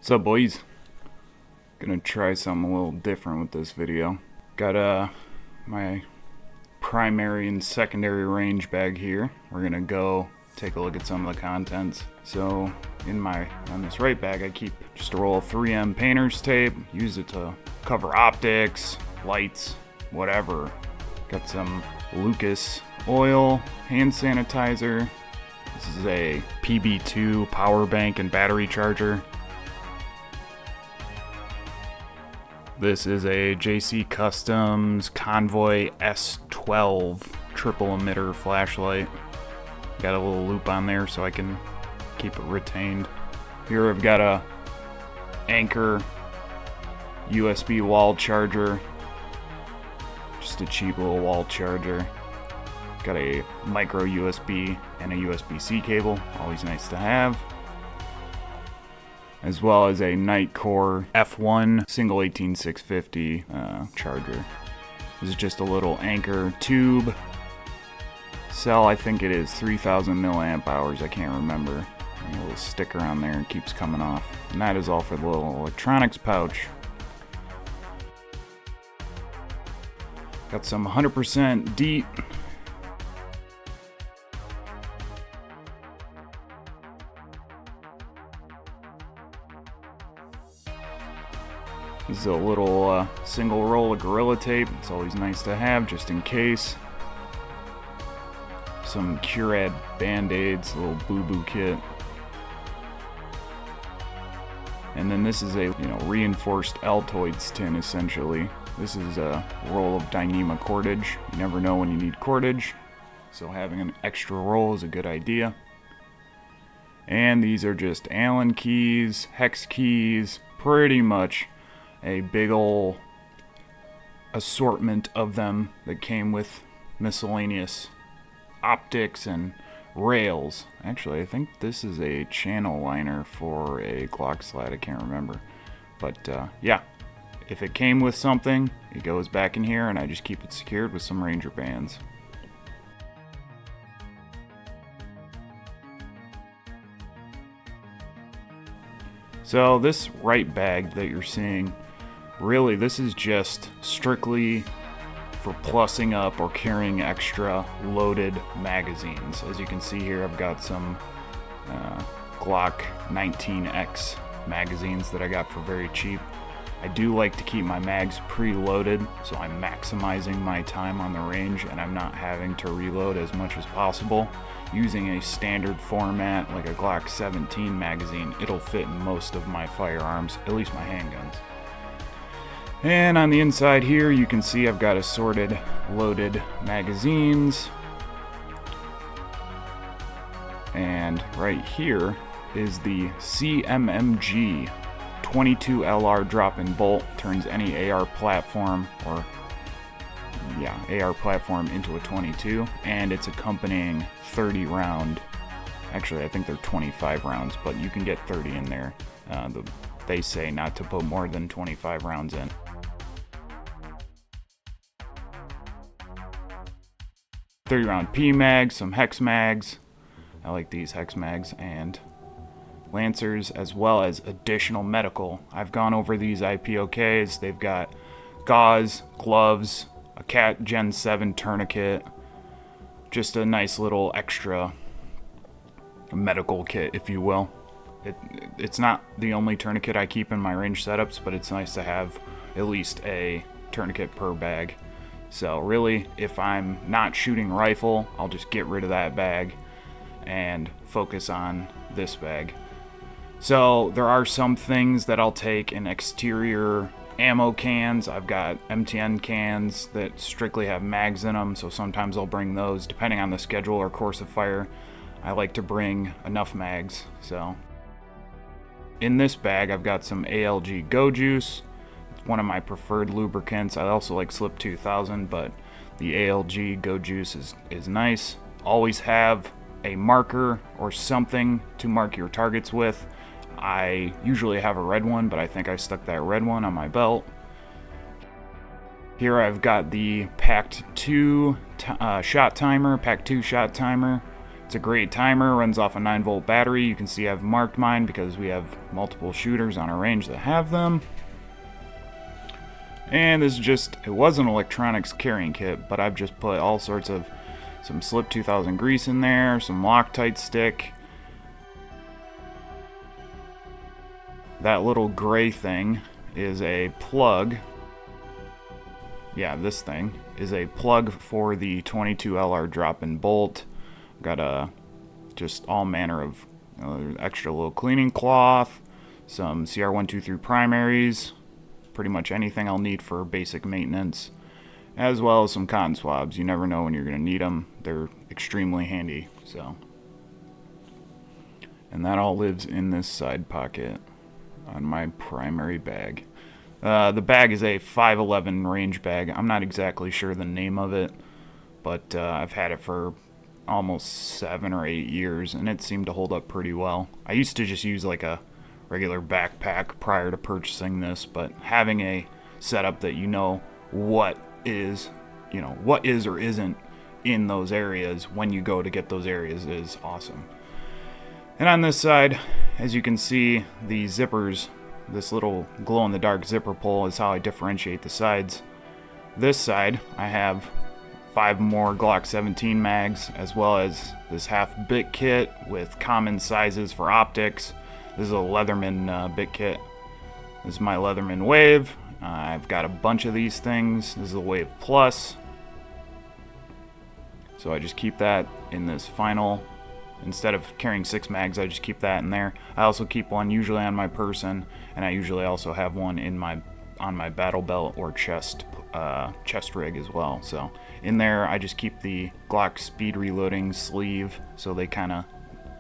What's up, boys? Gonna try something a little different with this video. Got my primary and secondary range bag here. We're gonna go take a look at some of the contents. So on this right bag, I keep just a roll of 3M painter's tape. Use it to cover optics, lights, whatever. Got some Lucas oil, hand sanitizer. This is a PB2 power bank and battery charger. This is a JC Customs Convoy S12 Triple emitter flashlight. Got a little loop on there so I can keep it retained. Here I've got a Anchor USB wall charger. Just a cheap little wall charger. Got a micro USB and a USB-C cable, always nice to have. As well as a Nitecore F1 single 18650 charger. This is just a little Anchor tube cell. I think it is 3000 milliamp hours. I can't remember. A little sticker on there and keeps coming off. And that is all for the little electronics pouch. Got some 100% DEET. This is a little single roll of Gorilla Tape. It's always nice to have just in case. Some Curad Band-Aids, a little boo-boo kit. And then this is a reinforced Altoids tin essentially. This is a roll of Dyneema cordage. You never know when you need cordage, so having an extra roll is a good idea. And these are just Allen keys, hex keys, pretty much a big ol' assortment of them that came with miscellaneous optics and rails. Actually, I think this is a channel liner for a Glock slide. I can't remember. But yeah, if it came with something, it goes back in here and I just keep it secured with some Ranger bands. So this right bag that you're seeing, really, this is just strictly for plussing up or carrying extra loaded magazines. As you can see here, I've got some Glock 19X magazines that I got for very cheap. I do like to keep my mags preloaded, so I'm maximizing my time on the range and I'm not having to reload as much as possible. Using a standard format like a Glock 17 magazine, it'll fit in most of my firearms, at least my handguns. And on the inside here, you can see I've got assorted loaded magazines. And right here is the CMMG 22 LR drop-in bolt. Turns any AR platform AR platform into a 22, and it's accompanying 30 round. Actually, I think they're 25 rounds, but you can get 30 in there. They say not to put more than 25 rounds in. .30 round P mags, some hex mags. I like these hex mags, and lancers, as well as additional medical. I've gone over these IPOKs. They've got gauze, gloves, a Cat Gen 7 tourniquet, just a nice little extra medical kit, if you will. It's not the only tourniquet I keep in my range setups, but it's nice to have at least a tourniquet per bag. So really, if I'm not shooting rifle, I'll just get rid of that bag and focus on this bag. So there are some things that I'll take in exterior ammo cans. I've got MTN cans that strictly have mags in them, so sometimes I'll bring those. Depending on the schedule or course of fire, I like to bring enough mags. So in this bag, I've got some ALG Go Juice. It's one of my preferred lubricants. I also like Slip 2000, but the ALG Go Juice is nice. Always have a marker or something to mark your targets with. I usually have a red one, but I think I stuck that red one on my belt. Here I've got the Pact 2 shot timer, Pact 2 shot timer. It's a great timer, runs off a 9-volt battery. You can see I've marked mine because we have multiple shooters on our range that have them. And this is just, it was an electronics carrying kit, but I've just put all sorts of, some Slip 2000 grease in there, some Loctite stick. That little gray thing is a plug. Yeah, this thing is a plug for the 22 LR drop-in bolt. Got just all manner of extra little cleaning cloth, some CR123 primaries, pretty much anything I'll need for basic maintenance, as well as some cotton swabs. You never know when you're going to need them. They're extremely handy. So, and that all lives in this side pocket on my primary bag. The bag is a 511 range bag. I'm not exactly sure the name of it, but I've had it for almost 7 or 8 years, and it seemed to hold up pretty well. I used to just use like a regular backpack prior to purchasing this, but having a setup that you know what is or isn't in those areas when you go to get those areas is awesome. And on this side, as you can see, the zippers, this little glow-in-the-dark zipper pull is how I differentiate the sides. This side, I have 5 more Glock 17 mags, as well as this half bit kit with common sizes for optics. This is a Leatherman bit kit. This is my Leatherman Wave. I've got a bunch of these things. This is a Wave Plus. So I just keep that in this final. Instead of carrying 6 mags, I just keep that in there. I also keep one usually on my person, and I usually also have one in on my battle belt or chest rig as well. So in there, I just keep the Glock speed reloading sleeve, so they kind of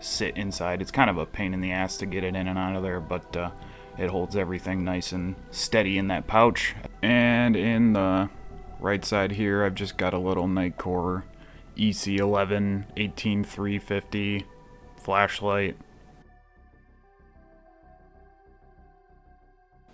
sit inside. It's kind of a pain in the ass to get it in and out of there, but it holds everything nice and steady in that pouch. And in the right side here, I've just got a little Nitecore EC11-18350 flashlight.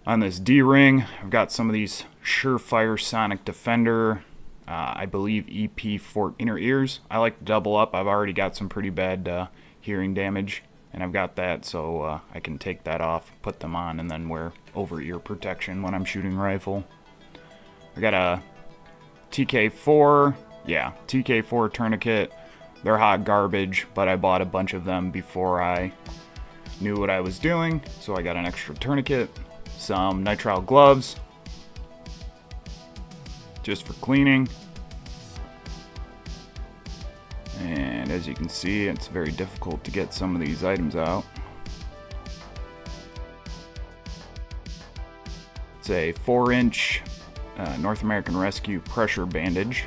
On this D-ring, I've got some of these Surefire Sonic Defender, I believe EP4 inner ears. I like to double up. I've already got some pretty bad hearing damage, and I've got that, so I can take that off, put them on, and then wear over-ear protection when I'm shooting rifle. I got a TK4, TK4 tourniquet. They're hot garbage, but I bought a bunch of them before I knew what I was doing, so I got an extra tourniquet. Some nitrile gloves, just for cleaning. And as you can see, it's very difficult to get some of these items out. It's a 4-inch North American Rescue pressure bandage.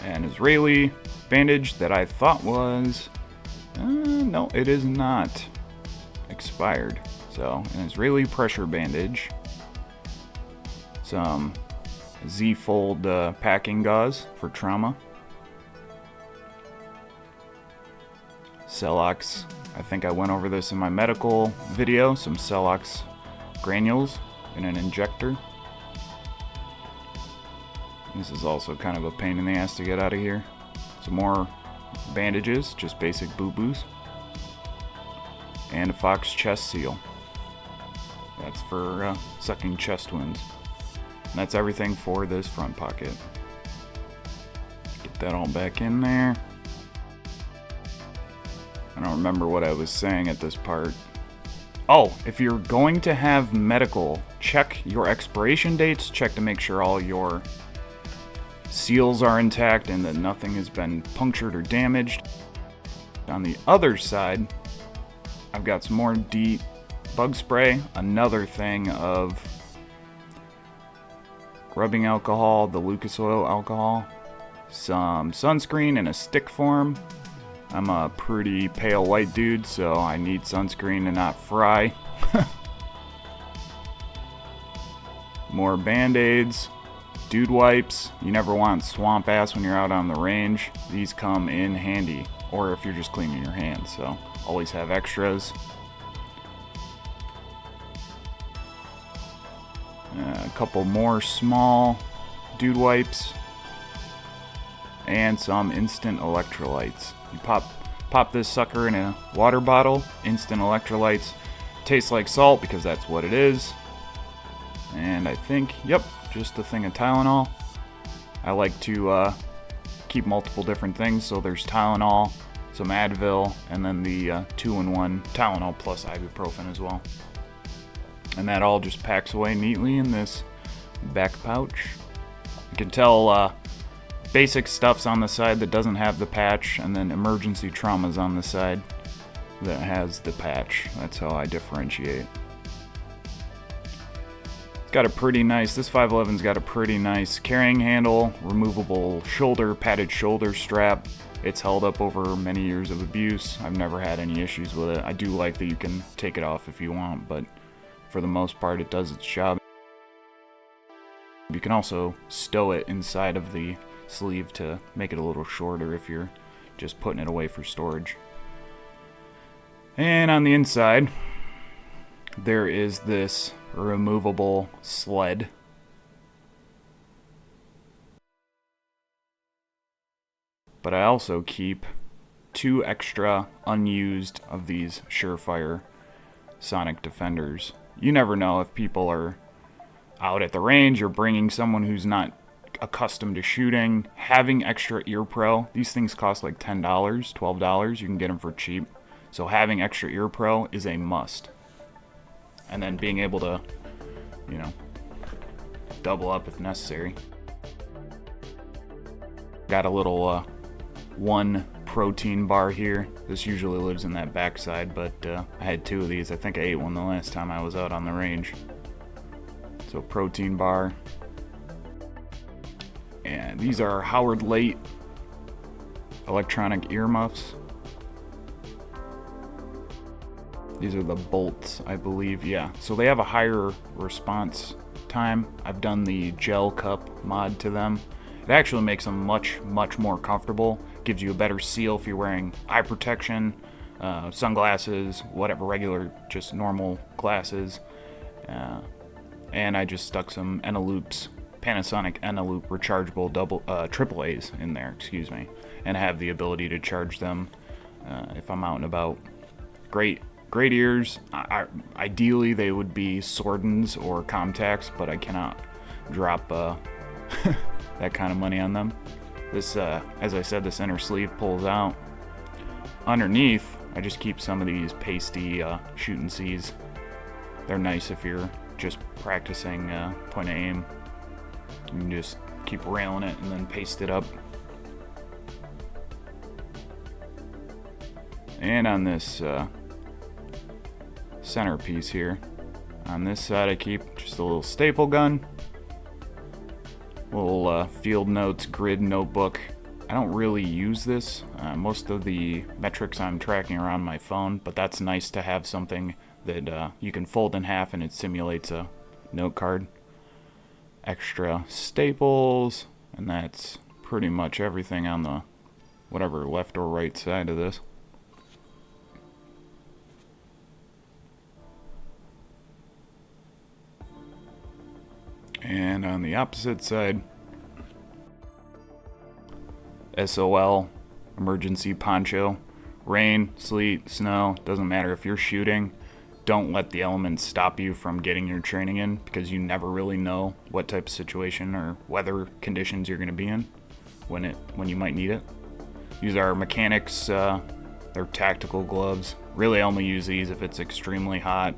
An Israeli bandage that I thought was, no, it is not expired. So, an Israeli pressure bandage. Some Z-fold packing gauze for trauma. CELOX, I think I went over this in my medical video, some CELOX granules in an injector. This is also kind of a pain in the ass to get out of here. Some more bandages, just basic boo-boos. And a Fox chest seal. That's for sucking chest wounds. And that's everything for this front pocket. Get that all back in there. I don't remember what I was saying at this part. Oh, if you're going to have medical, check your expiration dates. Check to make sure all your seals are intact and that nothing has been punctured or damaged. On the other side, I've got some more deep bug spray, another thing of rubbing alcohol, the Lucas oil alcohol, some sunscreen in a stick form. I'm a pretty pale white dude, so I need sunscreen to not fry. More band-aids, dude wipes. You never want swamp ass when you're out on the range. These come in handy, or if you're just cleaning your hands, so always have extras. A couple more small dude wipes. and some instant electrolytes. You pop this sucker in a water bottle, instant electrolytes. Tastes like salt because that's what it is. And I think, yep, just a thing of Tylenol. I like to keep multiple different things, so there's Tylenol, some Advil, and then the 2-in-1 Tylenol plus ibuprofen as well. And that all just packs away neatly in this back pouch. You can tell basic stuff's on the side that doesn't have the patch, and then emergency trauma's on the side that has the patch. That's how I differentiate. It's got a pretty nice, this 511's got a pretty nice carrying handle, removable shoulder, padded shoulder strap. It's held up over many years of abuse. I've never had any issues with it. I do like that you can take it off if you want, but for the most part it does its job. You can also stow it inside of the sleeve to make it a little shorter if you're just putting it away for storage. And on the inside, there is this removable sled. But I also keep 2 extra unused of these Surefire sonic defenders. You never know if people are out at the range or bringing someone who's not accustomed to shooting. Having extra EarPro, these things cost like $10, $12. You can get them for cheap. So having extra EarPro is a must. And then being able to, you know, double up if necessary. Got a little one protein bar here. This usually lives in that backside, but I had 2 of these. I think I ate one the last time I was out on the range. So protein bar. And these are Howard Leight electronic earmuffs. These are the bolts, I believe, yeah. So they have a higher response time. I've done the gel cup mod to them. It actually makes them much more comfortable. Gives you a better seal if you're wearing eye protection, sunglasses, whatever, regular, just normal glasses. And I just stuck some Eneloop's, Panasonic Eneloop rechargeable AAAs in there, excuse me. And I have the ability to charge them if I'm out and about. Great ears. Ideally, they would be Sordens or Comtacs, but I cannot drop that kind of money on them. This, as I said, this inner sleeve pulls out. Underneath, I just keep some of these pasty shoot and sees. They're nice if you're just practicing point of aim. You can just keep railing it and then paste it up. And on this centerpiece here, on this side I keep just a little staple gun, little field notes grid notebook. I don't really use this. Most of the metrics I'm tracking are on my phone, but that's nice to have something that you can fold in half and it simulates a note card. Extra staples, and that's pretty much everything on the whatever left or right side of this. And on the opposite side, SOL, emergency poncho. Rain, sleet, snow, doesn't matter if you're shooting. Don't let the elements stop you from getting your training in, because you never really know what type of situation or weather conditions you're going to be in when you might need it. These are Mechanix, they're tactical gloves. Really only use these if it's extremely hot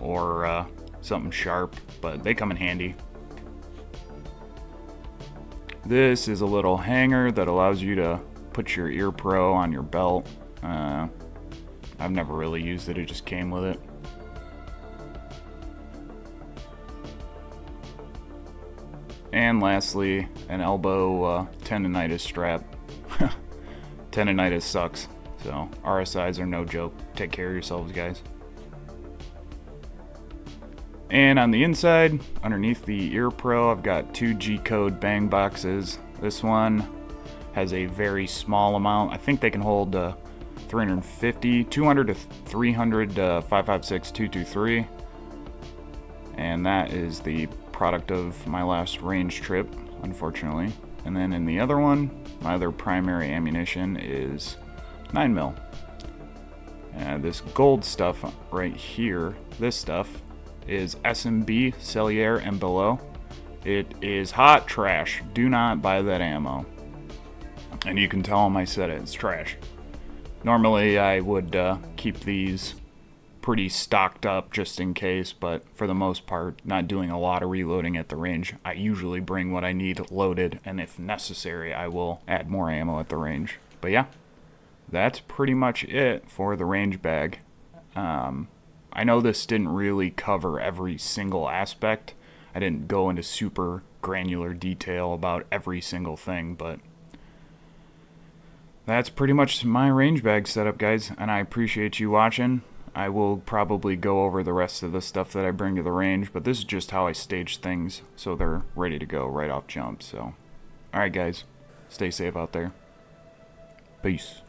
or something sharp, but they come in handy. This is a little hanger that allows you to put your EarPro on your belt. I've never really used it, it just came with it. And lastly, an elbow tendonitis strap. Tendonitis sucks, so RSIs are no joke. Take care of yourselves, guys. And on the inside, underneath the EarPro, I've got 2 G-code bang boxes. This one has a very small amount. I think they can hold 350, 200 to 300 5.56 223. And that is the product of my last range trip, unfortunately. And then in the other one, my other primary ammunition is 9mm. This gold stuff right here, this stuff, is SMB, Cellier and below. It is hot trash. Do not buy that ammo. And you can tell them I said it, it's trash. Normally I would keep these pretty stocked up just in case, but for the most part, not doing a lot of reloading at the range. I usually bring what I need loaded, and if necessary, I will add more ammo at the range. But yeah, that's pretty much it for the range bag. I know this didn't really cover every single aspect. I didn't go into super granular detail about every single thing, but that's pretty much my range bag setup, guys, and I appreciate you watching. I will probably go over the rest of the stuff that I bring to the range, but this is just how I stage things so they're ready to go right off jump. So, alright guys, stay safe out there. Peace.